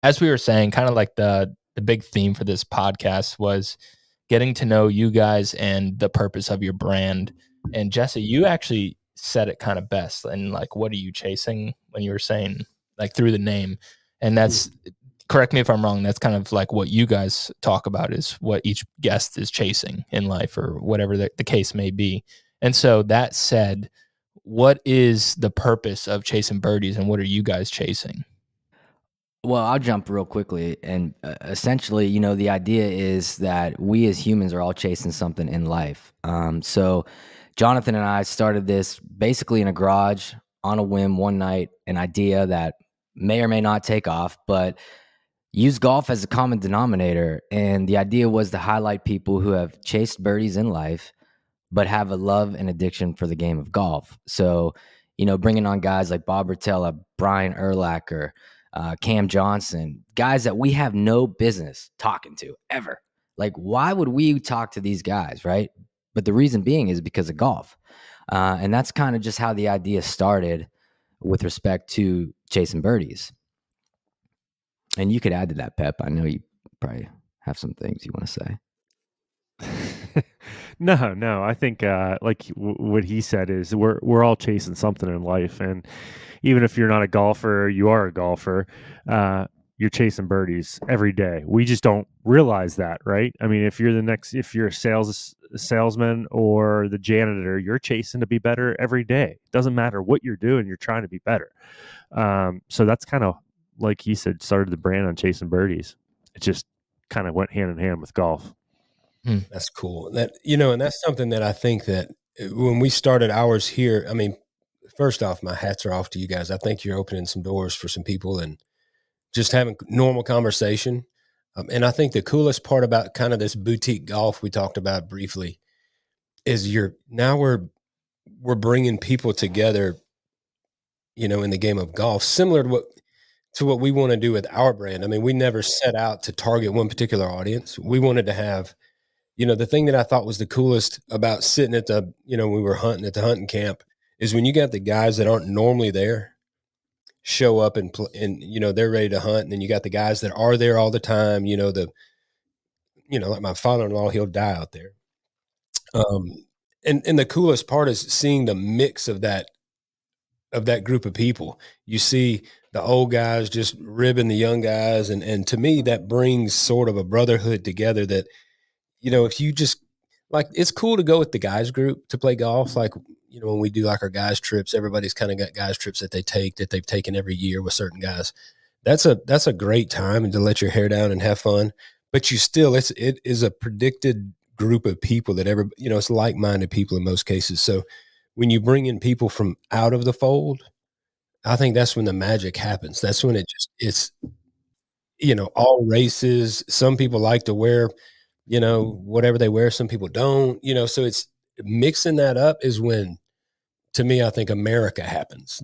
as we were saying, kind of like the big theme for this podcast was getting to know you guys and the purpose of your brand. And Jesse, you actually said it kind of best. And like, what are you chasing when you were saying like through the name? And that's, correct me if I'm wrong, that's kind of like what you guys talk about is what each guest is chasing in life or whatever the case may be. And so that said, what is the purpose of chasing birdies and what are you guys chasing? Well, I'll jump real quickly. And essentially, the idea is that we as humans are all chasing something in life. So Jonathan and I started this basically in a garage on a whim one night, an idea that may or may not take off, but use golf as a common denominator. And the idea was to highlight people who have chased birdies in life, but have a love and addiction for the game of golf. So, bringing on guys like Bob Rotella, Brian Urlacher, Cam Johnson, guys that we have no business talking to ever. Like, why would we talk to these guys, right? But the reason being is because of golf. And that's kind of just how the idea started with respect to chasing birdies. And you could add to that, Pep. I know you probably have some things you want to say. No. I think what he said is we're all chasing something in life, and even if you're not a golfer, you are a golfer. You're chasing birdies every day. We just don't realize that, right? I mean, if you're a salesman or the janitor, you're chasing to be better every day. It doesn't matter what you're doing, you're trying to be better. So that's kind of like he said, started the brand on chasing birdies. It just kind of went hand in hand with golf. That's cool. That, and that's something that I think that when we started ours here, I mean, first off, my hats are off to you guys. I think you're opening some doors for some people and just having normal conversation. And I think the coolest part about kind of this boutique golf we talked about briefly is we're bringing people together, in the game of golf, similar to what we want to do with our brand. I mean, we never set out to target one particular audience. We wanted to have, the thing that I thought was the coolest about sitting at when we were hunting at the hunting camp is when you got the guys that aren't normally there show up and they're ready to hunt. And then you got the guys that are there all the time, like my father-in-law, he'll die out there. And the coolest part is seeing the mix of that group of people. You see the old guys just ribbing the young guys. And to me, that brings sort of a brotherhood together that, if you just like, it's cool to go with the guys group to play golf. Like, when we do like our guys trips, everybody's kind of got guys trips that they've taken every year with certain guys. That's a great time and to let your hair down and have fun. But it is a predicted group of people that it's like-minded people in most cases. So when you bring in people from out of the fold, I think that's when the magic happens. That's when it's all races. Some people like to wear, whatever they wear, some people don't, so it's mixing that up is when, to me, I think America happens.